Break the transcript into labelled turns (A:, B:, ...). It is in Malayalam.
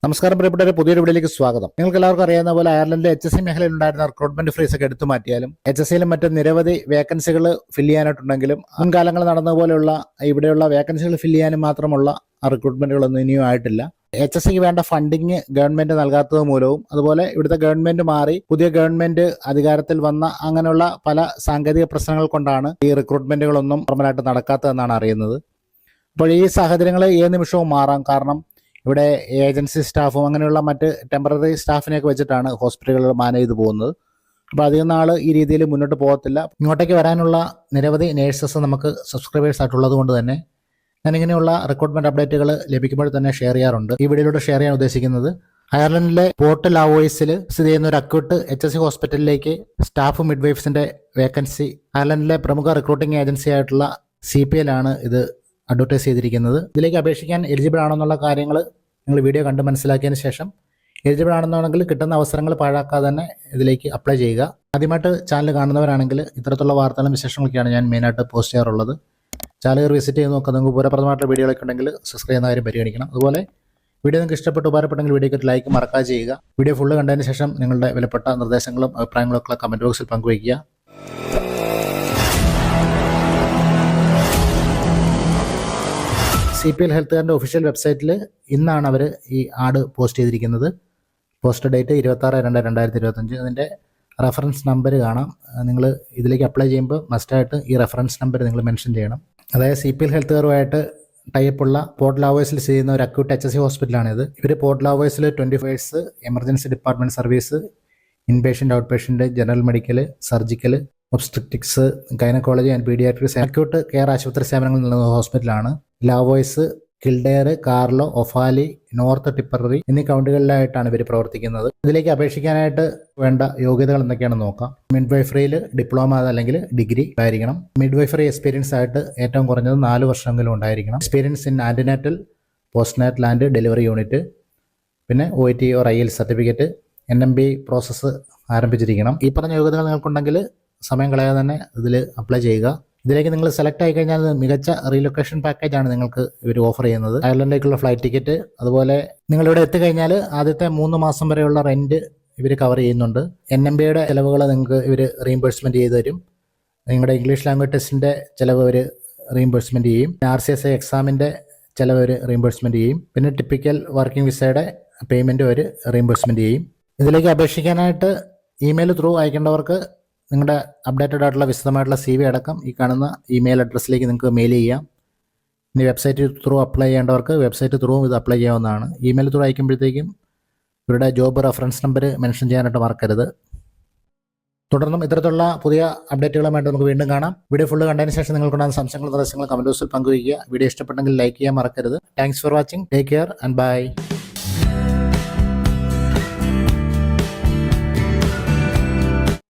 A: നമസ്കാരം പ്രിയപ്പെട്ടവരെ, പുതിയൊരു വീഡിയോയിലേക്ക് സ്വാഗതം. നിങ്ങൾക്ക് എല്ലാവർക്കും അറിയാവുന്ന പോലെ അയർലൻഡിലെ HSC മേഖലയിൽ ഉണ്ടായിരുന്ന റിക്രൂട്ട്മെന്റ് ഫ്രീസ് ഒക്കെ എടുത്തു മാറ്റിയാലും HSCയിലും മറ്റ് നിരവധി വേക്കൻസികൾ ഫില്ല് ചെയ്യാനായിട്ടുണ്ടെങ്കിലും മുൻകാലങ്ങൾ നടന്നതുപോലെയുള്ള ഇവിടെയുള്ള വേക്കൻസികൾ ഫില്ല് ചെയ്യാനും മാത്രമുള്ള റിക്രൂട്ട്മെന്റുകളൊന്നും ഇനിയും ആയിട്ടില്ല. HSCക്ക് വേണ്ട ഫണ്ടിങ് ഗവൺമെന്റ് നൽകാത്തത് മൂലവും അതുപോലെ ഇവിടുത്തെ ഗവൺമെന്റ് മാറി പുതിയ ഗവൺമെന്റ് അധികാരത്തിൽ വന്ന അങ്ങനെയുള്ള പല സാങ്കേതിക പ്രശ്നങ്ങൾ കൊണ്ടാണ് ഈ റിക്രൂട്ട്മെന്റുകളൊന്നും ഫോർമലായിട്ട് നടക്കാത്തതെന്നാണ് അറിയുന്നത്. അപ്പോൾ ഈ സാഹചര്യങ്ങൾ ഏത് നിമിഷവും മാറാം. കാരണം ഇവിടെ ഏജൻസി സ്റ്റാഫും അങ്ങനെയുള്ള മറ്റ് ടെമ്പററി സ്റ്റാഫിനെയൊക്കെ വെച്ചിട്ടാണ് ഹോസ്പിറ്റലുകൾ മാനേജ് ചെയ്ത് പോകുന്നത്. അപ്പോൾ അധികം നാൾ ഈ രീതിയിൽ മുന്നോട്ട് പോകത്തില്ല. ഇങ്ങോട്ടേക്ക് വരാനുള്ള നിരവധി നേഴ്സസ് നമുക്ക് സബ്സ്ക്രൈബേഴ്സ് ആയിട്ടുള്ളത് കൊണ്ട് തന്നെ ഞാനിങ്ങനെയുള്ള റിക്രൂട്ട്മെന്റ് അപ്ഡേറ്റുകൾ ലഭിക്കുമ്പോൾ തന്നെ ഷെയർ ചെയ്യാറുണ്ട്. ഈ വീഡിയോയിലൂടെ ഷെയർ ചെയ്യാൻ ഉദ്ദേശിക്കുന്നത് അയർലൻഡിലെ പോർട്ട് ലാവോയ്സിൽ സ്ഥിതി ചെയ്യുന്ന ഒരു അക്യൂട്ട് HSC ഹോസ്പിറ്റലിലേക്ക് സ്റ്റാഫ് മിഡ്വൈഫ്സിന്റെ വേക്കൻസി അയർലൻഡിലെ പ്രമുഖ റിക്രൂട്ടിംഗ് ഏജൻസി ആയിട്ടുള്ള CPL ആണ് ഇത് അഡ്വർട്ടൈസ് ചെയ്തിരിക്കുന്നത്. ഇതിലേക്ക് അപേക്ഷിക്കാൻ എലിജിബിൾ ആണെന്നുള്ള കാര്യങ്ങൾ നിങ്ങൾ വീഡിയോ കണ്ട് മനസ്സിലാക്കിയതിന് ശേഷം എലിജിബിൾ ആണെന്നുണ്ടെങ്കിൽ കിട്ടുന്ന അവസരങ്ങൾ പാഴാക്കാതെ തന്നെ ഇതിലേക്ക് അപ്ലൈ ചെയ്യുക. ആദ്യമായിട്ട് ചാനൽ കാണുന്നവരാണെങ്കിൽ ഇത്തരത്തിലുള്ള വാർത്തകളും വിശേഷങ്ങളൊക്കെയാണ് ഞാൻ മെയിനായിട്ട് പോസ്റ്റ് ചെയ്യാറുള്ളത്. ചാനൽ വിസിറ്റ് ചെയ്ത് നോക്കുക. നിങ്ങൾക്ക് ഉപകാരപ്രദമായിട്ടുള്ള വീഡിയോകളൊക്കെ ഉണ്ടെങ്കിൽ സബ്സ്ക്രൈബ് ചെയ്യുന്ന കാര്യം പരിഗണിക്കണം. അതുപോലെ വീഡിയോ നിങ്ങൾക്ക് ഇഷ്ടപ്പെട്ട് ഉപകാരപ്പെട്ടെങ്കിൽ വീഡിയോക്ക് ഒരു ലൈക്ക് മറക്കാതെ ചെയ്യുക. വീഡിയോ ഫുള്ള് കണ്ടതിന് ശേഷം നിങ്ങളുടെ വിലപ്പെട്ട നിർദ്ദേശങ്ങളും അഭിപ്രായങ്ങളും ഒക്കെ കമൻറ്റ് ബോക്സിൽ പങ്കുവയ്ക്കുക. CPL ഹെൽത്ത് കെയറിൻ്റെ ഒഫീഷ്യൽ വെബ്സൈറ്റിൽ ഇന്നാണ് അവർ ഈ ആഡ് പോസ്റ്റ് ചെയ്തിരിക്കുന്നത്. Post date 26/2/2025. അതിൻ്റെ റെഫറൻസ് നമ്പർ കാണാം. നിങ്ങൾ ഇതിലേക്ക് അപ്ലൈ ചെയ്യുമ്പോൾ മസ്റ്റായിട്ട് ഈ റെഫറൻസ് നമ്പർ നിങ്ങൾ മെൻഷൻ ചെയ്യണം. അതായത് CPL ഹെൽത്ത് കെയറുമായിട്ട് ടൈപ്പുള്ള പോർട്ട് ലാവോയ്സിൽ ചെയ്യുന്ന ഒരു അക്യൂട്ട് HSC ഹോസ്പിറ്റലാണിത്. ഇവർ പോർട്ട് ലാവോയ്സിൽ 24 hours emergency department service, inpatient, out patient, general medical, surgical, obstetrics, gynaecology and paediatrics acute care ആശുപത്രി സേവനങ്ങൾ നൽകുന്ന ഹോസ്പിറ്റലാണ്. Laois, Kildare, Carlow, Offaly, North Tipperary എന്നീ കൗണ്ടുകളിലായിട്ടാണ് ഇവർ പ്രവർത്തിക്കുന്നത്. ഇതിലേക്ക് അപേക്ഷിക്കാനായിട്ട് വേണ്ട യോഗ്യതകൾ എന്തൊക്കെയാണെന്ന് നോക്കാം. മിഡ്വൈഫറിയിൽ ഡിപ്ലോമ അല്ലെങ്കിൽ ഡിഗ്രി ഉണ്ടായിരിക്കണം. മിഡ്വൈഫറി എക്സ്പീരിയൻസ് ആയിട്ട് ഏറ്റവും കുറഞ്ഞത് 4 വർഷമെങ്കിലും ഉണ്ടായിരിക്കണം. Experience in antenatal, postnatal and delivery unit, പിന്നെ OIT or IELTS certificate, NMB process ആരംഭിച്ചിരിക്കണം. ഈ പറഞ്ഞ യോഗ്യതകൾ നിങ്ങൾക്കുണ്ടെങ്കിൽ സമയം കളയാതെ തന്നെ ഇതിൽ അപ്ലൈ ചെയ്യുക. ഇതിലേക്ക് നിങ്ങൾ സെലക്ട് ആയി കഴിഞ്ഞാൽ മികച്ച റീലൊക്കേഷൻ പാക്കേജാണ് നിങ്ങൾക്ക് ഇവർ ഓഫർ ചെയ്യുന്നത്. അയർലൻഡിലേക്കുള്ള ഫ്ലൈറ്റ് ടിക്കറ്റ്, അതുപോലെ നിങ്ങളിവിടെ എത്തിക്കഴിഞ്ഞാൽ ആദ്യത്തെ 3 മാസം വരെയുള്ള റെൻറ്റ് ഇവർ കവർ ചെയ്യുന്നുണ്ട്. NMBയുടെ ചിലവുകൾ നിങ്ങൾക്ക് ഇവർ റീഇംബേഴ്സ്മെൻറ്റ് ചെയ്ത് തരും. നിങ്ങളുടെ ഇംഗ്ലീഷ് ലാംഗ്വേജ് ടെസ്റ്റിൻ്റെ ചിലവ് അവർ റീഇംബേഴ്സ്മെൻറ്റ് ചെയ്യും. RCSI എക്സാമിൻ്റെ ചിലവ് അവർ റീഇംബേഴ്സ്മെൻറ്റ് ചെയ്യും. പിന്നെ ടിപ്പിക്കൽ വർക്കിംഗ് വിസയുടെ പേയ്മെൻറ്റ് അവർ റീഇംബേഴ്സ്മെൻറ്റ് ചെയ്യും. ഇതിലേക്ക് അപേക്ഷിക്കാനായിട്ട് ഇമെയിൽ ത്രൂ അയക്കേണ്ടവർക്ക് നിങ്ങളുടെ അപ്ഡേറ്റഡ് ആയിട്ടുള്ള വിശദമായിട്ടുള്ള CV അടക്കം ഈ കാണുന്ന ഇമെയിൽ അഡ്രസ്സിലേക്ക് നിങ്ങൾക്ക് മെയിൽ ചെയ്യാം. ഇനി വെബ്സൈറ്റ് ത്രൂ അപ്ലൈ ചെയ്യേണ്ടവർക്ക് വെബ്സൈറ്റ് ത്രൂ ഇത് അപ്ലൈ ചെയ്യാവുന്നതാണ്. ഇമെയിൽ ത്രൂ അയക്കുമ്പോഴത്തേക്കും ഇവരുടെ ജോബ് റെഫറൻസ് നമ്പർ മെൻഷൻ ചെയ്യാനായിട്ട് മറക്കരുത്. തുടർന്നും ഇത്തരത്തിലുള്ള പുതിയ അപ്ഡേറ്റുകളുമായിട്ട് നമുക്ക് വീണ്ടും കാണാം. വീഡിയോ ഫുള്ള് കണ്ടതിന് ശേഷം നിങ്ങൾക്കുണ്ടാകുന്ന സംശയങ്ങളും നിർദ്ദേശങ്ങളും കമൻറ്റ് ബോക്സിൽ പങ്കുവയ്ക്കുക. വീഡിയോ ഇഷ്ടപ്പെട്ടെങ്കിൽ ലൈക്ക് ചെയ്യാൻ മറക്കരുത്. Thanks for watching. Take care and by.